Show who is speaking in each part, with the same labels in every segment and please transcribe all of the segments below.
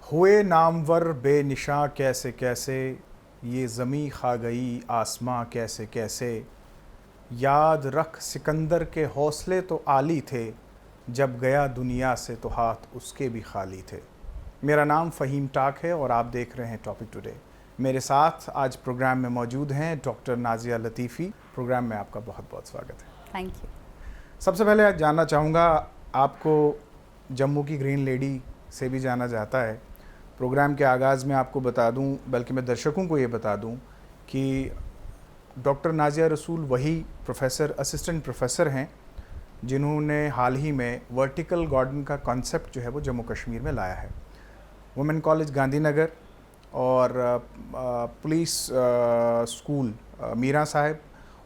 Speaker 1: हुए नामवर बेनिशां कैसे कैसे, ये ज़मी खा गई आसमां कैसे कैसे। याद रख सिकंदर के हौसले तो आली थे, जब गया दुनिया से तो हाथ उसके भी खाली थे। मेरा नाम फ़हीम टाक है और आप देख रहे हैं टॉपिक टुडे। मेरे साथ आज प्रोग्राम में मौजूद हैं डॉक्टर नाज़िया लतीफ़ी। प्रोग्राम में आपका बहुत बहुत स्वागत है।
Speaker 2: Thank you.
Speaker 1: सबसे पहले आज जानना चाहूँगा, आपको जम्मू की ग्रीन लेडी से भी जाना जाता है। प्रोग्राम के आगाज़ में आपको बता दूं, बल्कि मैं दर्शकों को ये बता दूं कि डॉक्टर नाज़िया रसूल वही प्रोफेसर, असिस्टेंट प्रोफेसर हैं जिन्होंने हाल ही में वर्टिकल गार्डन का कॉन्सेप्ट जो है वो जम्मू कश्मीर में लाया है। वुमेन कॉलेज गांधीनगर और पुलिस स्कूल मीरा साहिब,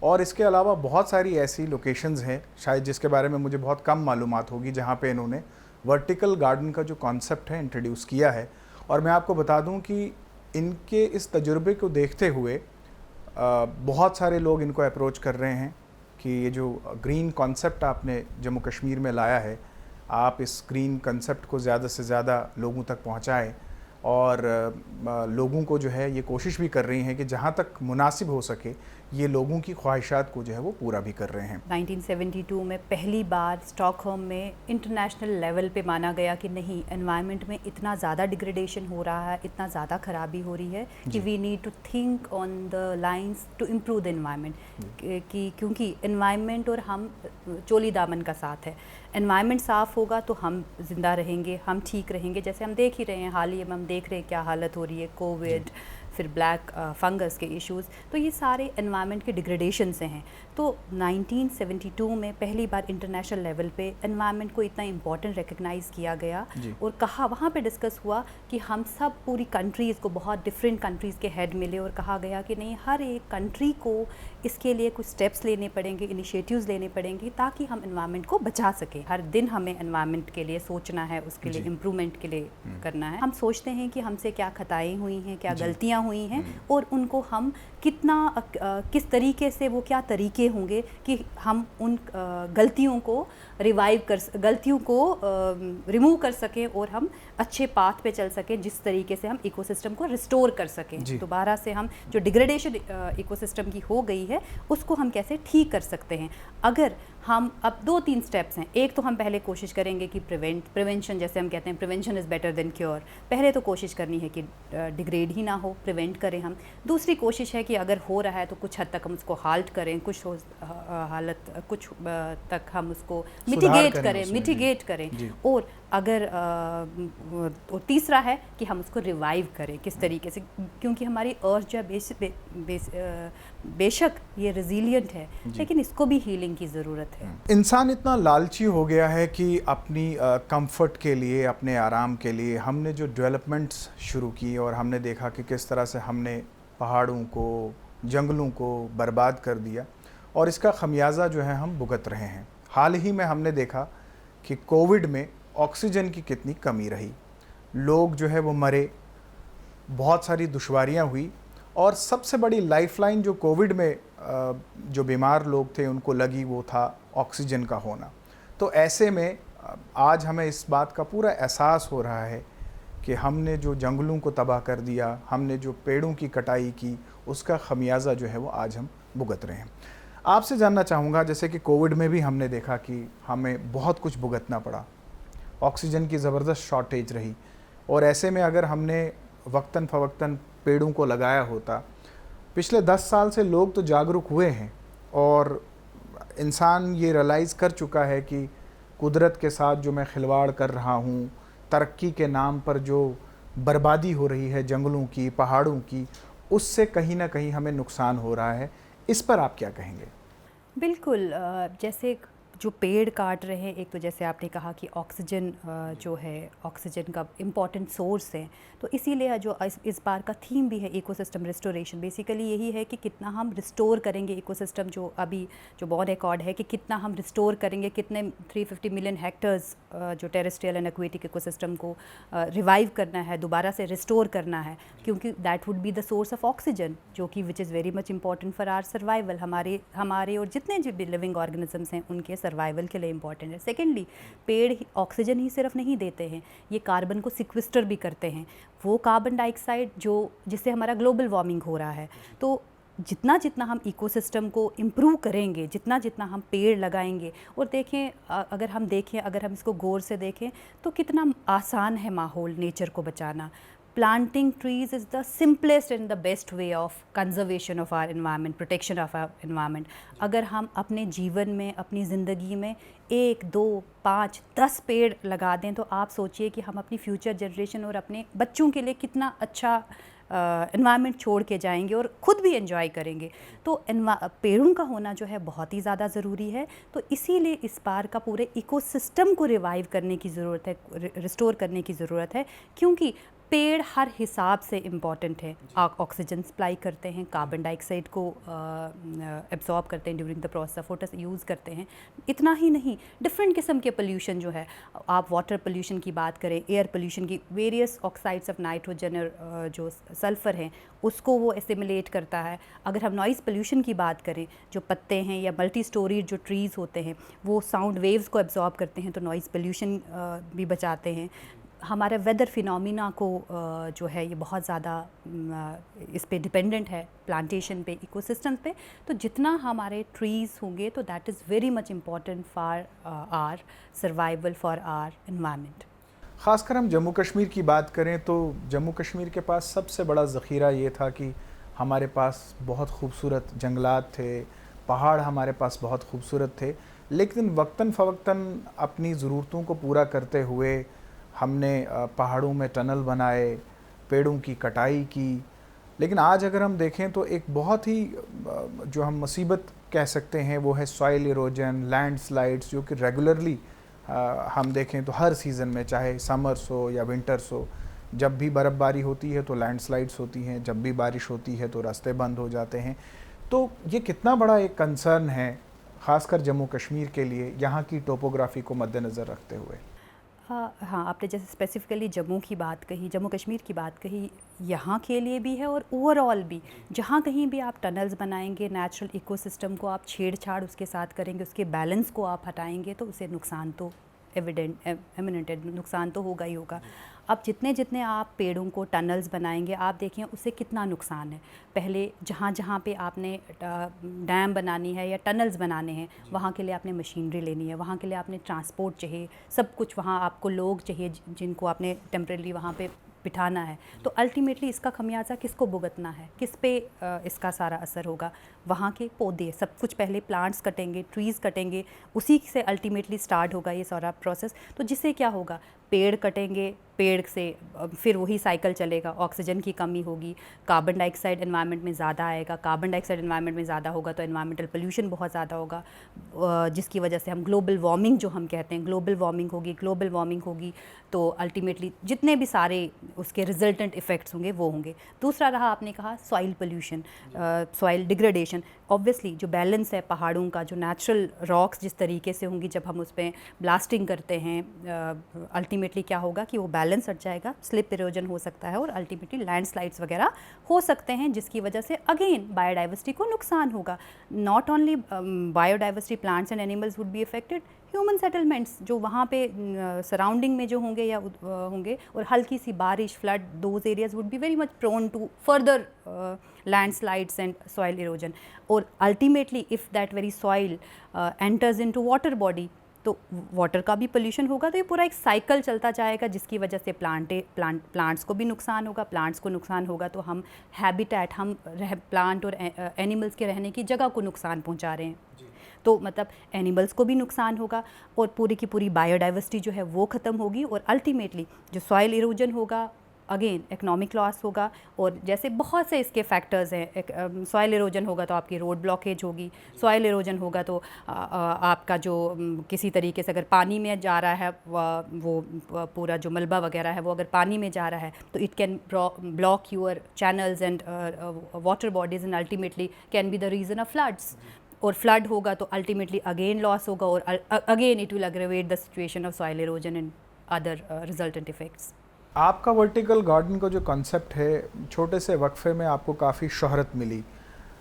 Speaker 1: और इसके अलावा बहुत सारी ऐसी लोकेशंस हैं शायद जिसके बारे में मुझे बहुत कम मालूमात होगी, जहाँ पे इन्होंने वर्टिकल गार्डन का जो कॉन्सेप्ट है इंट्रोड्यूस किया है। और मैं आपको बता दूं कि इनके इस तजुर्बे को देखते हुए बहुत सारे लोग इनको अप्रोच कर रहे हैं कि ये जो ग्रीन कॉन्सेप्ट आपने जम्मू कश्मीर में लाया है, आप इस ग्रीन कॉन्सेप्ट को ज़्यादा से ज़्यादा लोगों तक पहुंचाएं। और लोगों को जो है ये कोशिश भी कर रही हैं कि जहाँ तक मुनासिब हो सके ये लोगों की ख्वाहिशात को जो है वो पूरा भी कर रहे हैं।
Speaker 2: 1972 में पहली बार स्टॉकहोम में इंटरनेशनल लेवल पे माना गया कि नहीं, एनवायरनमेंट में इतना ज़्यादा डिग्रेडेशन हो रहा है, इतना ज़्यादा खराबी हो रही है कि we need to think on the lines to improve the environment. कि क्योंकि एनवायरनमेंट और हम चोली दामन का साथ है। एनवायरनमेंट साफ़ होगा तो हम जिंदा रहेंगे, हम ठीक रहेंगे। जैसे हम देख ही रहे हैं, हाल ही में हम देख रहे हैं क्या हालत हो रही है, कोविड, फिर ब्लैक फंगस के इश्यूज़, तो ये सारे एनवायरनमेंट के डिग्रेडेशन से हैं। तो 1972 में पहली बार इंटरनेशनल लेवल पे एनवायरनमेंट को इतना इम्पोर्टेंट रिकग्नाइज़ किया गया और कहा, वहाँ पे डिस्कस हुआ कि हम सब पूरी कंट्रीज़ को, बहुत डिफरेंट कंट्रीज़ के हेड मिले और कहा गया कि नहीं, हर एक कंट्री को इसके लिए कुछ स्टेप्स लेने पड़ेंगे, इनिशिएटिव्स लेने पड़ेंगे ताकि हम एनवायरनमेंट को बचा सकें। हर दिन हमें एनवायरनमेंट के लिए सोचना है, उसके लिए इम्प्रूवमेंट के लिए करना है। हम सोचते हैं कि हमसे क्या खताएँ हुई हैं, क्या गलतियाँ हुई हैं और उनको हम किस तरीके से, वो क्या तरीके होंगे कि हम उन गलतियों को रिमूव कर सकें और हम अच्छे पाथ पे चल सकें, जिस तरीके से हम इकोसिस्टम को रिस्टोर कर सकें। दोबारा से हम जो डिग्रेडेशन इकोसिस्टम की हो गई है उसको हम कैसे ठीक कर सकते हैं। अगर हम अब 2-3 स्टेप्स हैं। एक तो हम पहले कोशिश करेंगे कि प्रिवेंशन, जैसे हम कहते हैं prevention is better than cure. पहले तो कोशिश करनी है कि डिग्रेड ही ना हो, प्रिवेंट करें हम। दूसरी कोशिश है कि अगर हो रहा है तो कुछ हद तक हम उसको हाल्ट करें, कुछ तक हम उसको मिटिगेट करें। और अगर और तीसरा है कि हम उसको रिवाइव करें किस तरीके से, क्योंकि हमारी अर्थ जो बेशक ये रेजिलिएंट है लेकिन इसको भी हीलिंग की ज़रूरत है।
Speaker 1: इंसान इतना लालची हो गया है कि अपनी कंफर्ट के लिए, अपने आराम के लिए हमने जो डेवलपमेंट्स शुरू की और हमने देखा कि किस तरह से हमने पहाड़ों को, जंगलों को बर्बाद कर दिया और इसका खमियाजा जो है हम भुगत रहे हैं। हाल ही में हमने देखा कि कोविड में ऑक्सीजन की कितनी कमी रही, लोग जो है वो मरे, बहुत सारी दुश्वारियां हुई और सबसे बड़ी लाइफलाइन जो कोविड में जो बीमार लोग थे उनको लगी वो था ऑक्सीजन का होना। तो ऐसे में आज हमें इस बात का पूरा एहसास हो रहा है कि हमने जो जंगलों को तबाह कर दिया, हमने जो पेड़ों की कटाई की, उसका खमियाजा जो है वो आज हम भुगत रहे हैं। आपसे जानना चाहूँगा, जैसे कि कोविड में भी हमने देखा कि हमें बहुत कुछ भुगतना पड़ा, ऑक्सीजन की ज़बरदस्त शॉर्टेज रही, और ऐसे में अगर हमने वक्तन फ़वक्तन पेड़ों को लगाया होता, पिछले 10 साल से लोग तो जागरूक हुए हैं और इंसान ये रियलाइज़ कर चुका है कि कुदरत के साथ जो मैं खिलवाड़ कर रहा हूँ, तरक्की के नाम पर जो बर्बादी हो रही है जंगलों की, पहाड़ों की, उससे कहीं ना कहीं हमें नुकसान हो रहा है। इस पर आप क्या कहेंगे?
Speaker 2: बिल्कुल, जैसे जो पेड़ काट रहे हैं, एक तो जैसे आपने कहा कि ऑक्सीजन जो है, ऑक्सीजन का इम्पॉर्टेंट सोर्स है, तो इसीलिए जो इस बार का थीम भी है इकोसिस्टम रिस्टोरेशन। बेसिकली यही है कि कितना हम रिस्टोर करेंगे इकोसिस्टम, जो अभी जो बॉन एकॉर्ड है कि कितना हम रिस्टोर करेंगे, कितने 350 मिलियन हेक्टर्स जो टेरेस्ट्रियल एंड एक्वेटिक इकोसिस्टम को रिवाइव करना है, दोबारा से रिस्टोर करना है, क्योंकि that would be the source of oxygen, जो कि which is very much important for our survival, हमारे और जितने भी लिविंग ऑर्गेनिजम्स हैं उनके सर्वाइवल के लिए इम्पॉर्टेंट है। सेकेंडली, पेड़ ऑक्सीजन ही सिर्फ नहीं देते हैं, ये कार्बन को सिक्विस्टर भी करते हैं, वो कार्बन डाइऑक्साइड जिससे हमारा ग्लोबल वार्मिंग हो रहा है। तो जितना जितना हम इकोसिस्टम को इम्प्रूव करेंगे, जितना जितना हम पेड़ लगाएंगे, और देखें अगर हम इसको गौर से देखें तो कितना आसान है माहौल, नेचर को बचाना। Planting trees is the simplest and the best way of conservation of our environment, protection of our environment. अगर हम अपने जीवन में, अपनी ज़िंदगी में 1, 2, 5, 10 पेड़ लगा दें तो आप सोचिए कि हम अपनी फ्यूचर जनरेशन और अपने बच्चों के लिए कितना अच्छा एनवायरनमेंट छोड़ के जाएंगे और ख़ुद भी एंजॉय करेंगे। तो पेड़ों का होना जो है बहुत ही ज़्यादा ज़रूरी है। तो इसीलिए इस बार का पूरे इकोसिस्टम को रिवाइव करने की ज़रूरत है, रिस्टोर करने की ज़रूरत है, क्योंकि पेड़ हर हिसाब से इम्पॉर्टेंट है। ऑक्सीजन सप्लाई करते हैं, कार्बन डाइऑक्साइड को एब्जॉर्ब करते हैं during the process of photos use करते हैं। इतना ही नहीं, डिफरेंट किस्म के पोल्यूशन जो है, आप वाटर पोल्यूशन की बात करें, एयर पोल्यूशन की, वेरियस ऑक्साइड्स ऑफ नाइट्रोजन और जो सल्फ़र हैं उसको वो एसिमुलेट करता है। अगर हम नॉइज़ पोल्यूशन की बात करें, जो पत्ते हैं या मल्टी स्टोरी जो ट्रीज़ होते हैं वो साउंड वेव्स को एब्जॉर्ब करते हैं, तो नॉइज़ पोल्यूशन भी बचाते हैं। हमारे वेदर फिनोमिना को जो है ये बहुत ज़्यादा इस पे डिपेंडेंट है, प्लांटेशन पे, इकोसिस्टम्स पे। तो जितना हमारे ट्रीज़ होंगे तो that is very much important for our survival, for our environment.
Speaker 1: ख़ासकर हम जम्मू कश्मीर की बात करें तो जम्मू कश्मीर के पास सबसे बड़ा ज़ख़ीरा ये था कि हमारे पास बहुत खूबसूरत जंगलात थे, पहाड़ हमारे पास बहुत खूबसूरत थे, लेकिन वक्तन फ़वक्तन अपनी ज़रूरतों को पूरा करते हुए हमने पहाड़ों में टनल बनाए, पेड़ों की कटाई की। लेकिन आज अगर हम देखें तो एक बहुत ही जो हम मुसीबत कह सकते हैं वो है सॉइल इरोजन, लैंडस्लाइड्स, जो कि रेगुलरली हम देखें तो हर सीज़न में, चाहे समर्स हो या विंटर्स हो, जब भी बर्फ़बारी होती है तो लैंडस्लाइड्स होती हैं, जब भी बारिश होती है तो रास्ते बंद हो जाते हैं। तो ये कितना बड़ा एक कंसर्न है ख़ासकर जम्मू कश्मीर के लिए, यहाँ की टोपोग्राफी को मद्देनज़र रखते हुए।
Speaker 2: हाँ, आपने जैसे स्पेसिफ़िकली जम्मू की बात कही, जम्मू कश्मीर की बात कही, यहाँ के लिए भी है और ओवरऑल भी। जहाँ कहीं भी आप टनल्स बनाएंगे, नेचुरल इकोसिस्टम को आप छेड़छाड़ उसके साथ करेंगे, उसके बैलेंस को आप हटाएंगे, तो उसे नुकसान तो एमिनेंट है, नुकसान तो होगा ही होगा। अब जितने जितने आप पेड़ों को टनल्स बनाएंगे, आप देखें उससे कितना नुकसान है। पहले जहाँ जहाँ पे आपने डैम बनानी है या टनल्स बनाने हैं, वहाँ के लिए आपने मशीनरी लेनी है, वहाँ के लिए आपने ट्रांसपोर्ट चाहिए, सब कुछ, वहाँ आपको लोग चाहिए जिनको आपने टेम्परेरी वहाँ पे बिठाना है। तो अल्टीमेटली इसका खमियाजा किसको भुगतना है, किस पे इसका सारा असर होगा? वहाँ के पौधे, सब कुछ, पहले प्लांट्स कटेंगे, ट्रीज़ कटेंगे, उसी से अल्टीमेटली स्टार्ट होगा ये सारा प्रोसेस। तो जिससे क्या होगा, पेड़ कटेंगे, पेड़ से फिर वही साइकिल चलेगा, ऑक्सीजन की कमी होगी, कार्बन डाइऑक्साइड एनवायरनमेंट में ज़्यादा आएगा, कार्बन डाइऑक्साइड एनवायरनमेंट में ज़्यादा होगा तो एनवायरमेंटल पोल्यूशन बहुत ज़्यादा होगा, जिसकी वजह से हम ग्लोबल वार्मिंग जो हम कहते हैं, ग्लोबल वार्मिंग होगी तो अल्टीमेटली जितने भी सारे उसके रिजल्टेंट इफ़ेक्ट्स होंगे वो होंगे। दूसरा रहा, आपने कहा soil pollution, soil degradation. Obviously जो बैलेंस है पहाड़ों का, जो नेचुरल रॉक्स जिस तरीके से होंगी जब हम उस पर ब्लास्टिंग करते हैं, अल्टीमेटली क्या होगा कि वो बैलेंस हट जाएगा, स्लिप इरोजन हो सकता है और अल्टीमेटली लैंडस्लाइड्स वगैरह हो सकते हैं, जिसकी वजह से अगेन बायोडाइवर्सिटी को नुकसान होगा। Not only biodiversity, plants and animals would be affected, human settlements जो वहाँ पे सराउंडिंग में जो होंगे या होंगे, और हल्की सी बारिश, flood, those areas would be very much prone to further landslides and soil erosion. और ultimately if that very soil enters into water body, तो वाटर का भी पोल्यूशन होगा। तो ये पूरा एक साइकिल चलता जाएगा, जिसकी वजह से प्लांट्स को भी नुकसान होगा, प्लांट्स को नुकसान होगा तो हम हैबिटेट, हम प्लांट और एनिमल्स के रहने की जगह को नुकसान पहुंचा रहे हैं। तो मतलब एनिमल्स को भी नुकसान होगा और पूरी की पूरी बायोडाइवर्सिटी जो है वो ख़त्म होगी, और अल्टीमेटली जो सॉइल इरोजन होगा, अगेन इकोनॉमिक लॉस होगा। और जैसे बहुत से इसके फैक्टर्स हैं, सॉइल इरोजन होगा तो आपकी रोड ब्लॉकेज होगी, सॉइल इरोजन होगा तो आपका जो किसी तरीके से अगर पानी में जा रहा है वो पूरा जो मलबा वगैरह है वो अगर पानी में जा रहा है तो it can block your channels and water bodies and ultimately can be the reason of floods. और फ्लड होगा तो अल्टीमेटली अगेन लॉस होगा और again it will aggravate the situation of soil erosion and other resultant effects.
Speaker 1: आपका vertical garden का जो concept है, छोटे से वक्फे में आपको काफ़ी शोहरत मिली।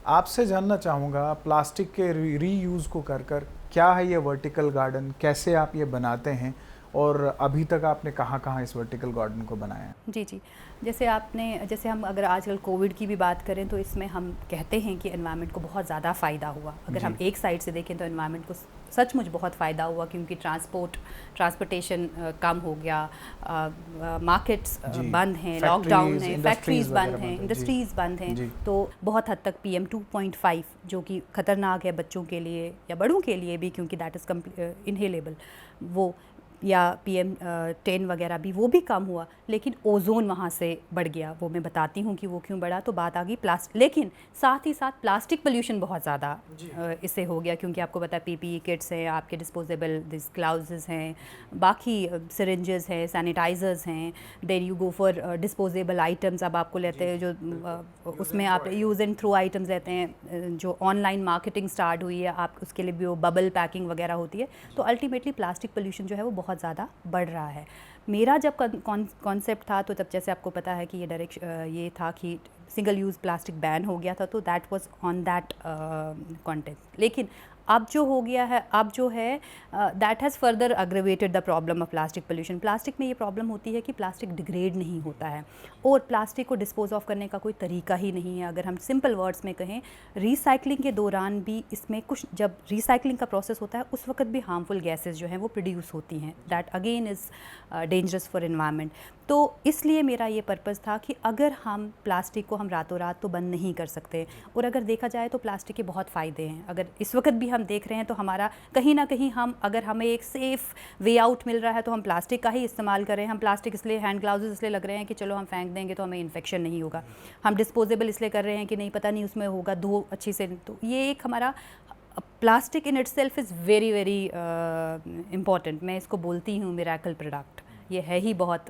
Speaker 1: आपसे जानना चाहूँगा, प्लास्टिक के रीयूज़ को कर क्या है ये वर्टिकल गार्डन, कैसे आप ये बनाते हैं और अभी तक आपने कहाँ कहाँ इस वर्टिकल गार्डन को बनाया है?
Speaker 2: जी जी, जैसे हम अगर आजकल कोविड की भी बात करें तो इसमें हम कहते हैं कि एनवायरनमेंट को बहुत ज़्यादा फ़ायदा हुआ। अगर हम एक साइड से देखें तो एनवायरनमेंट को सचमुच बहुत फ़ायदा हुआ, क्योंकि ट्रांसपोर्टेशन कम हो गया, मार्केट्स बंद हैं, लॉकडाउन है, फैक्ट्रीज़ बंद हैं, इंडस्ट्रीज़ बंद हैं, तो बहुत हद तक PM 2.5 जो कि ख़तरनाक है बच्चों के लिए या बड़ों के लिए भी, क्योंकि दैट इज़ इनहेलेबल, वो या PM 10 वगैरह भी, वो भी कम हुआ, लेकिन ओजोन वहाँ से बढ़ गया। वो मैं बताती हूँ कि वो क्यों बढ़ा। तो बात आ गई लेकिन साथ ही साथ प्लास्टिक पोल्यूशन बहुत ज़्यादा इससे हो गया, क्योंकि आपको पता है PPE किट्स हैं, आपके डिस्पोजेबल दिस ग्लव्स हैं, बाकी सिरिंजेस हैं, सैनिटाइजर्स हैं, then you go for disposable items. अब आपको लेते हैं जो उसमें आप यूज़ एंड थ्रो आइटम्स लेते हैं, जो ऑनलाइन मार्केटिंग स्टार्ट हुई है, आप उसके लिए भी वो बबल पैकिंग वगैरह होती है। तो अल्टीमेटली प्लास्टिक पोल्यूशन जो है वो बहुत ज़्यादा बढ़ रहा है। मेरा जब कॉन्सेप्ट था, तो तब जैसे आपको पता है कि ये था कि सिंगल यूज़ प्लास्टिक बैन हो गया था, तो that was on that context. लेकिन अब जो हो गया है, अब जो है that has further अग्रेवेटेड the problem of plastic pollution. Plastic में ये प्रॉब्लम होती है कि प्लास्टिक डिग्रेड नहीं होता है और प्लास्टिक को डिस्पोज ऑफ करने का कोई तरीका ही नहीं है। अगर हम सिंपल वर्ड्स में कहें, रिसाइकलिंग के दौरान भी इसमें कुछ, जब रिसाइकलिंग का प्रोसेस होता है उस वक्त भी हार्मफुल गैसेस जो हैं वो प्रोड्यूस होती हैं, that again is dangerous for environment. तो इसलिए मेरा ये पर्पज़ था कि अगर हम प्लास्टिक को हम रातों रात तो बंद नहीं कर सकते, और अगर देखा जाए तो प्लास्टिक के बहुत फ़ायदे हैं। अगर इस वक्त भी हम देख रहे हैं तो हमारा कहीं ना कहीं अगर हमें एक सेफ़ वे आउट मिल रहा है तो हम प्लास्टिक का ही इस्तेमाल कर रहे हैं। हम प्लास्टिक इसलिए, हैंड ग्लव्स इसलिए लग रहे हैं कि चलो हम फेंक देंगे तो हमें इन्फेक्शन नहीं होगा। हम डिस्पोजेबल इसलिए कर रहे हैं कि नहीं पता नहीं उसमें होगा, धो अच्छी से। तो ये एक हमारा plastic in it self is very very important. मैं इसको बोलती हूँ मिरेकल प्रोडक्ट। ये है ही बहुत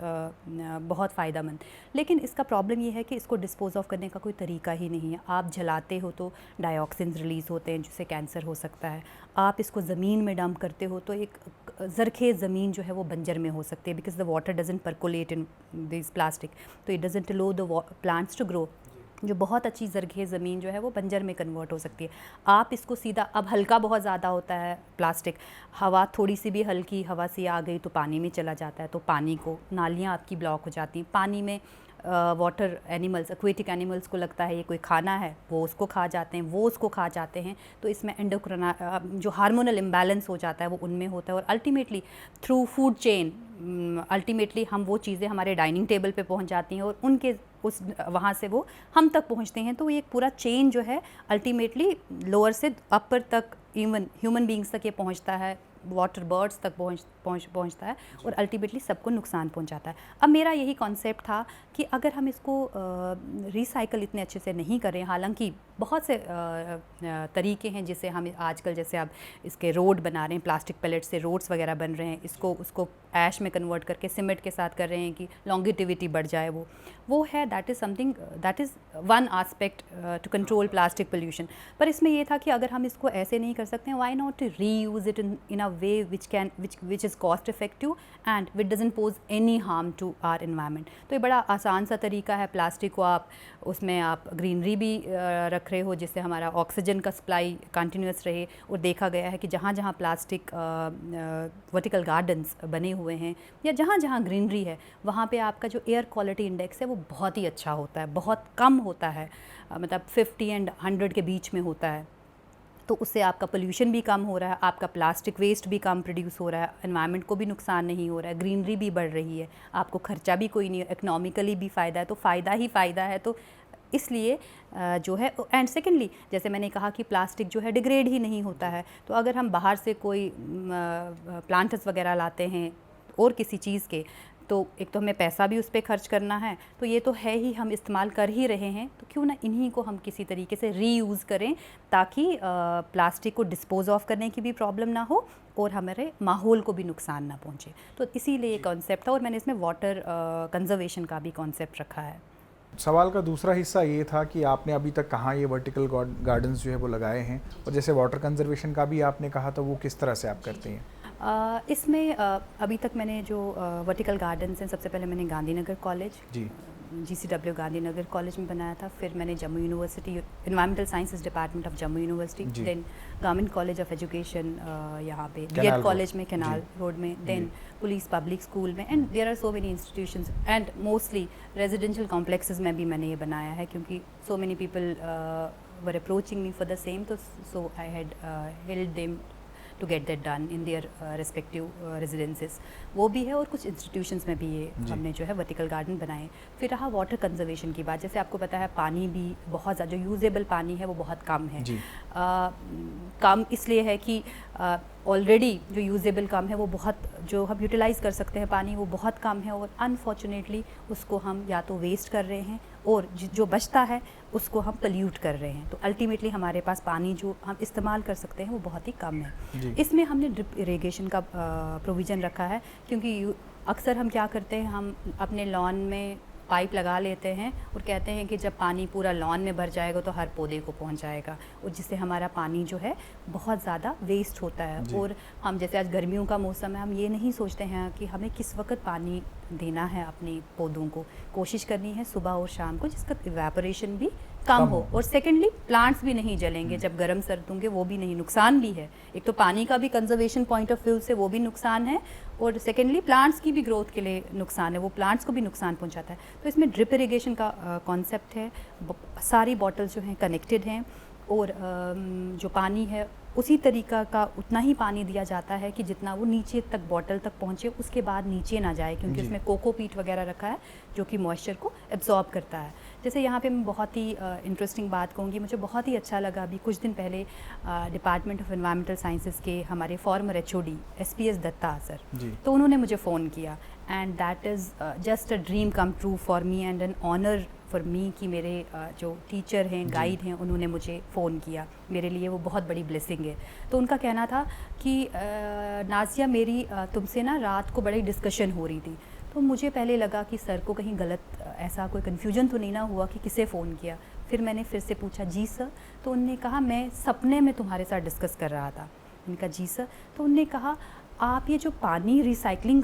Speaker 2: फ़ायदेमंद, लेकिन इसका प्रॉब्लम ये है कि इसको डिस्पोज ऑफ करने का कोई तरीका ही नहीं है। आप जलाते हो तो डाइऑक्सिन्स रिलीज़ होते हैं जिससे कैंसर हो सकता है। आप इसको ज़मीन में डंप करते हो तो एक ज़रख़ेज़ ज़मीन जो है वो बंजर में हो सकती है, because the water doesn't percolate in this plastic, तो it doesn't allow the plants to grow. जो बहुत अच्छी ज़रख़ेज़ ज़मीन जो है वो बंजर में कन्वर्ट हो सकती है। आप इसको सीधा, अब हल्का बहुत ज़्यादा होता है प्लास्टिक, हवा थोड़ी सी भी हल्की हवा सी आ गई तो पानी में चला जाता है, तो पानी को, नालियाँ आपकी ब्लॉक हो जाती हैं। पानी में वाटर एनिमल्स, एक्वेटिक एनिमल्स को लगता है ये कोई खाना है, वो उसको खा जाते हैं, वो उसको खा जाते हैं। तो इसमें एंडोक्राइन जो हार्मोनल इम्बैलेंस हो जाता है वो उनमें होता है, और ultimately through food chain ultimately हम वो चीज़ें हमारे डाइनिंग टेबल पे पहुंच जाती हैं और उनके वहाँ से वो हम तक पहुँचते हैं। तो ये एक पूरा चेन जो है अल्टीमेटली लोअर से अपर तक, इवन ह्यूमन बींग्स तक ये पहुँचता है, वाटर बर्ड्स तक पहुँचता है, और अल्टीमेटली सबको नुकसान पहुँचाता है। अब मेरा यही कॉन्सेप्ट था कि अगर हम इसको रिसाइकल इतने अच्छे से नहीं करें, हालांकि बहुत से तरीके हैं जिससे हम आजकल, जैसे अब इसके रोड बना रहे हैं, प्लास्टिक पैलेट से रोड्स वगैरह बन रहे हैं, उसको ऐश में कन्वर्ट करके सीमेंट के साथ कर रहे हैं कि लॉन्गिटिविटी बढ़ जाए। वो है, that is something, that is one aspect to control plastic pollution. पर इसमें ये था कि अगर हम इसको ऐसे नहीं कर सकते हैं, why not to reuse it in a way which is cost effective and which doesn't pose any harm to our environment. तो ये बड़ा आसान सा तरीका है। प्लास्टिक को उसमें आप ग्रीनरी भी रख रहे हो जिससे हमारा ऑक्सीजन का सप्लाई कंटिन्यूस रहे, और देखा गया है कि जहाँ जहाँ प्लास्टिक वर्टिकल गार्डन्स बने हुए हैं या जहाँ जहाँ ग्रीनरी है, वहाँ पे आपका जो एयर क्वालिटी इंडेक्स है वो बहुत ही अच्छा होता है, बहुत कम होता है, मतलब 50 and 100 के बीच में होता है। तो उससे आपका पोल्यूशन भी कम हो रहा है, आपका प्लास्टिक वेस्ट भी कम प्रोड्यूस हो रहा है, एनवायरनमेंट को भी नुकसान नहीं हो रहा है, ग्रीनरी भी बढ़ रही है, आपको खर्चा भी कोई नहीं है, इकोनॉमिकली भी फ़ायदा है। तो फ़ायदा ही फ़ायदा है। तो इसलिए जो है, एंड सेकेंडली जैसे मैंने कहा कि प्लास्टिक जो है डिग्रेड ही नहीं होता है। तो अगर हम बाहर से कोई प्लांट्स वगैरह लाते हैं और किसी चीज़ के, तो एक तो हमें पैसा भी उस पर खर्च करना है, तो ये तो है ही, हम इस्तेमाल कर ही रहे हैं, तो क्यों ना इन्हीं को हम किसी तरीके से रीयूज़ करें ताकि प्लास्टिक को डिस्पोज ऑफ करने की भी प्रॉब्लम ना हो और हमारे माहौल को भी नुकसान ना पहुंचे। तो इसीलिए ये कॉन्सेप्ट था, और मैंने इसमें वाटर कंजर्वेशन का भी कॉन्सेप्ट रखा है।
Speaker 1: सवाल का दूसरा हिस्सा ये था कि आपने अभी तक कहाँ ये वर्टिकल गार्डन्स जो है वो लगाए हैं, और जैसे वाटर कंजर्वेशन का भी आपने कहा, तो वो किस तरह से आप करते हैं?
Speaker 2: इसमें अभी तक मैंने जो वर्टिकल गार्डन्स हैं, सबसे पहले मैंने गांधीनगर कॉलेज
Speaker 1: जी
Speaker 2: GCW गांधीनगर कॉलेज में बनाया था, फिर मैंने Jammu university environmental sciences department of Jammu university, then government college of education यहाँ पे बीएड कॉलेज में कैनाल रोड में, देन पुलिस पब्लिक स्कूल में, and there are so many institutions and mostly residential complexes में भी मैंने ये बनाया है, क्योंकि so many people were approaching me for the same, तो so I had helped them to get that done in their respective residences. वो भी है, और कुछ इंस्टीट्यूशंस में भी ये हमने जो है वर्टिकल गार्डन बनाए। फिर रहा वाटर कंजर्वेशन की बात, जैसे आपको पता है पानी भी बहुत ज़्यादा, जो यूजेबल पानी है वो बहुत कम है। कम इसलिए है कि ऑलरेडी जो यूजेबल कम है वो बहुत, जो हम यूटिलाइज़ कर सकते हैं पानी वो बहुत कम है, और अनफॉर्चुनेटली उसको हम या तो वेस्ट कर रहे हैं, और जो बचता है उसको हम पोल्यूट कर रहे हैं। तो अल्टीमेटली हमारे पास पानी जो हम इस्तेमाल कर सकते हैं वो बहुत ही कम है। इसमें हमने ड्रिप इरिगेशन का प्रोविज़न रखा है, क्योंकि अक्सर हम क्या करते हैं, हम अपने लॉन में पाइप लगा लेते हैं और कहते हैं कि जब पानी पूरा लॉन में भर जाएगा तो हर पौधे को पहुंच जाएगा, और जिससे हमारा पानी जो है बहुत ज़्यादा वेस्ट होता है। और हम जैसे आज गर्मियों का मौसम है, हम ये नहीं सोचते हैं कि हमें किस वक्त पानी देना है अपने पौधों को। कोशिश करनी है सुबह और शाम को, जिसका इवेपोरेशन भी कम हो, और सेकेंडली प्लांट्स भी नहीं जलेंगे जब गर्म सर्द होंगे, वो भी नहीं, नुकसान भी है। एक तो पानी का भी कंजर्वेशन पॉइंट ऑफ व्यू से वो भी नुकसान है, और सेकेंडली प्लांट्स की भी ग्रोथ के लिए नुकसान है, वो प्लांट्स को भी नुकसान पहुंचाता है। तो इसमें ड्रिप इरिगेशन का कॉन्सेप्ट है। सारी बॉटल्स जो हैं कनेक्टेड हैं, और जो पानी है उसी तरीका का उतना ही पानी दिया जाता है कि जितना वो नीचे तक बॉटल तक पहुंचे, उसके बाद नीचे ना जाए, क्योंकि उसमें कोकोपीट वगैरह रखा है जो कि मॉइस्चर को एब्जॉर्ब करता है। जैसे यहाँ पे मैं बहुत ही इंटरेस्टिंग बात कहूँगी, मुझे बहुत ही अच्छा लगा, अभी कुछ दिन पहले डिपार्टमेंट ऑफ एनवायरमेंटल साइंसेस के हमारे former HOD SPS Datta sir, तो उन्होंने मुझे फ़ोन किया, and that is just a dream come true for me and an honour for me कि मेरे जो टीचर हैं, गाइड हैं, उन्होंने मुझे फ़ोन किया। मेरे लिए वो बहुत बड़ी ब्लेसिंग है। तो उनका कहना था कि नाज़िया, मेरी तुमसे ना रात को बड़ी डिस्कशन हो रही थी। तो मुझे पहले लगा कि सर को कहीं गलत ऐसा कोई कन्फ्यूजन तो नहीं ना हुआ कि किसे फ़ोन किया। फिर मैंने फिर से पूछा, जी सर। तो उन्होंने कहा, मैं सपने में तुम्हारे साथ डिस्कस कर रहा था। मैंने कहा जी सर। तो उन्होंने कहा, आप ये जो पानी रिसाइकलिंग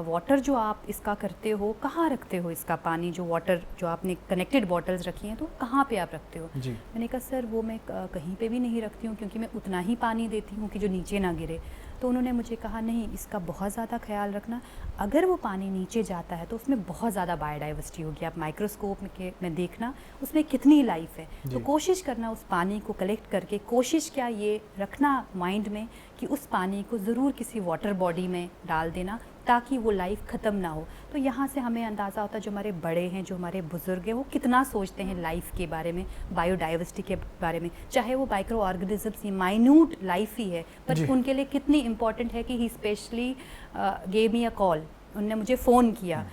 Speaker 2: वाटर जो आप इसका करते हो, कहाँ रखते हो इसका पानी, जो वाटर जो आपने कनेक्टेड बॉटल्स रखी हैं, तो कहाँ पे आप रखते हो? मैंने कहा सर वो मैं कहीं पे भी नहीं रखती हूँ, क्योंकि मैं उतना ही पानी देती हूँ कि जो नीचे ना गिरे। तो उन्होंने मुझे कहा, नहीं, इसका बहुत ज़्यादा ख्याल रखना, अगर वो पानी नीचे जाता है तो उसमें बहुत ज़्यादा बायोडाइवर्सिटी होगी। आप माइक्रोस्कोप में देखना उसमें कितनी लाइफ है। तो कोशिश करना उस पानी को कलेक्ट करके, कोशिश क्या ये रखना माइंड में कि उस पानी को ज़रूर किसी वाटर बॉडी में डाल देना, ताकि वो लाइफ ख़त्म ना हो। तो यहाँ से हमें अंदाज़ा होता है जो हमारे बड़े हैं, जो हमारे बुज़ुर्ग हैं, वो कितना सोचते हैं लाइफ के बारे में, बायोडाइवर्सिटी के बारे में। चाहे वो माइक्रो ऑर्गेनिजम्स ही, माइन्यूट लाइफ ही है, पर उनके लिए कितनी इम्पॉर्टेंट है कि he specially gave me a call, उनने मुझे फ़ोन किया।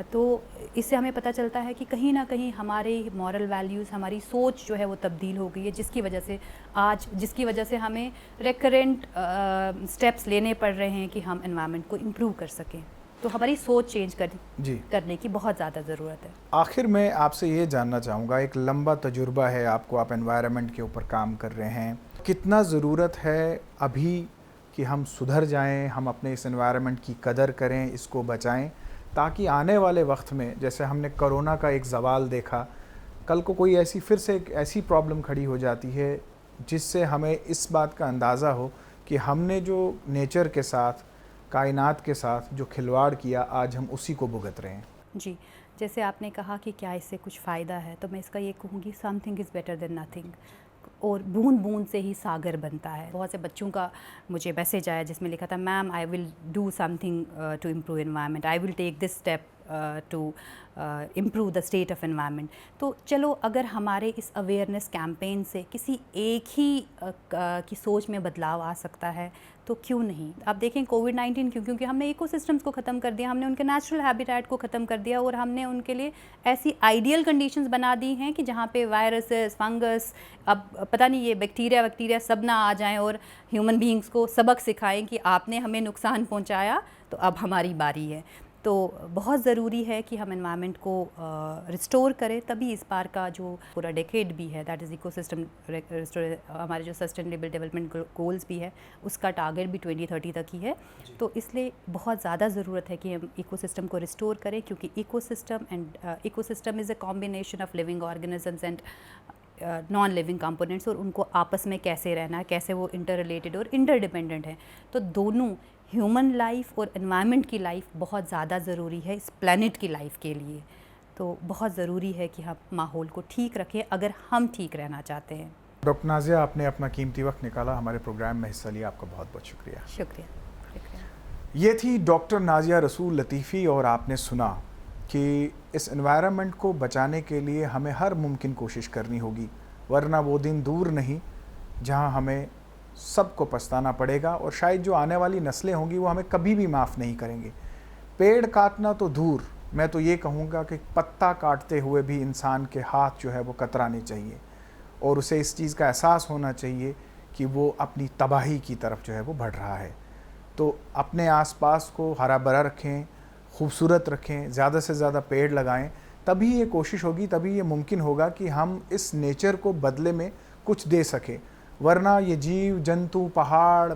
Speaker 2: तो इससे हमें पता चलता है कि कहीं ना कहीं हमारे मॉरल वैल्यूज़, हमारी सोच जो है वो तब्दील हो गई है, जिसकी वजह से हमें रेकरेंट स्टेप्स लेने पड़ रहे हैं कि हम एनवायरनमेंट को इम्प्रूव कर सकें। तो हमारी सोच चेंज करने की बहुत ज़्यादा ज़रूरत है।
Speaker 1: आखिर में आपसे ये जानना चाहूँगा, एक लंबा तजुर्बा है आपको, आप एनवायरनमेंट के ऊपर काम कर रहे हैं, कितना ज़रूरत है अभी कि हम सुधर जाएं, हम अपने इस एनवायरनमेंट की कदर करें, इसको बचाएं, ताकि आने वाले वक्त में, जैसे हमने कोरोना का एक ज़वाल देखा, कल को कोई ऐसी फिर से एक ऐसी प्रॉब्लम खड़ी हो जाती है जिससे हमें इस बात का अंदाज़ा हो कि हमने जो नेचर के साथ, कायनात के साथ जो खिलवाड़ किया, आज हम उसी को भुगत रहे हैं।
Speaker 2: जी, जैसे आपने कहा कि क्या इससे कुछ फ़ायदा है, तो मैं इसका ये कहूँगी, something is better than nothing. और बूंद बूंद से ही सागर बनता है। बहुत से बच्चों का मुझे मैसेज आया जिसमें लिखा था, ma'am I will do something to improve environment, I will take this step to improve the state of environment. तो चलो, अगर हमारे इस अवेयरनेस कैंपेन से किसी एक ही की सोच में बदलाव आ सकता है तो क्यों नहीं। आप देखें कोविड-19 क्योंकि हमने इकोसिस्टम्स को ख़त्म कर दिया, हमने उनके नेचुरल हैबिटेट को ख़त्म कर दिया, और हमने उनके लिए ऐसी आइडियल कंडीशंस बना दी हैं कि जहाँ पे वायरसेस, फंगस, अब पता नहीं ये बैक्टीरिया सब ना आ जाएं और ह्यूमन बीइंग्स को सबक सिखाएं कि आपने हमें नुकसान पहुँचाया तो अब हमारी बारी है। तो बहुत ज़रूरी है कि हम एनवायरनमेंट को रिस्टोर करें, तभी इस बार का जो पूरा डेकेड भी है, दैट इज़ इकोसिस्टम रिस्टोर, हमारे जो सस्टेनेबल डेवलपमेंट गोल्स भी है उसका टारगेट भी 2030 तक ही है। तो इसलिए बहुत ज़्यादा ज़रूरत है कि हम इकोसिस्टम को रिस्टोर करें, क्योंकि ecosystem is a combination of living organisms and non living components, और उनको आपस में कैसे रहना है, कैसे वो इंटर रिलेटेड और इंटरडिपेंडेंट हैं। तो दोनों ह्यूमन लाइफ और एनवायरनमेंट की लाइफ बहुत ज़्यादा ज़रूरी है इस प्लैनेट की लाइफ के लिए। तो बहुत ज़रूरी है कि हम माहौल को ठीक रखें अगर हम ठीक रहना चाहते हैं।
Speaker 1: डॉक्टर नाज़िया, आपने अपना कीमती वक्त निकाला, हमारे प्रोग्राम में हिस्सा लिया, आपका बहुत बहुत शुक्रिया।
Speaker 2: शुक्रिया।
Speaker 1: ये थी डॉक्टर नाज़िया रसूल लतीफ़ी, और आपने सुना कि इस एनवायरनमेंट को बचाने के लिए हमें हर मुमकिन कोशिश करनी होगी, वरना वो दिन दूर नहीं जहां हमें सबको पछताना पड़ेगा, और शायद जो आने वाली नस्लें होंगी वो हमें कभी भी माफ़ नहीं करेंगे। पेड़ काटना तो दूर, मैं तो ये कहूँगा कि पत्ता काटते हुए भी इंसान के हाथ जो है वो कतराने चाहिए, और उसे इस चीज़ का एहसास होना चाहिए कि वो अपनी तबाही की तरफ जो है वो बढ़ रहा है। तो अपने आसपास को हरा भरा रखें, खूबसूरत रखें, ज़्यादा से ज़्यादा पेड़ लगाएं, तभी ये कोशिश होगी, तभी ये मुमकिन होगा कि हम इस नेचर को बदले में कुछ दे सकें। वरना ये जीव जंतु, पहाड़,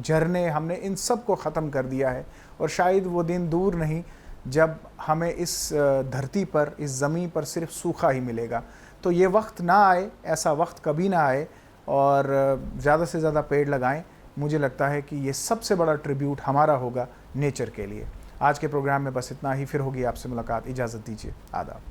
Speaker 1: झरने, हमने इन सब को ख़त्म कर दिया है, और शायद वो दिन दूर नहीं जब हमें इस धरती पर, इस ज़मीन पर सिर्फ सूखा ही मिलेगा। तो ये वक्त ना आए, ऐसा वक्त कभी ना आए, और ज़्यादा से ज़्यादा पेड़ लगाएं। मुझे लगता है कि ये सबसे बड़ा ट्रिब्यूट हमारा होगा नेचर के लिए। आज के प्रोग्राम में बस इतना ही, फिर होगी आपसे मुलाकात। इजाज़त दीजिए, आदाब।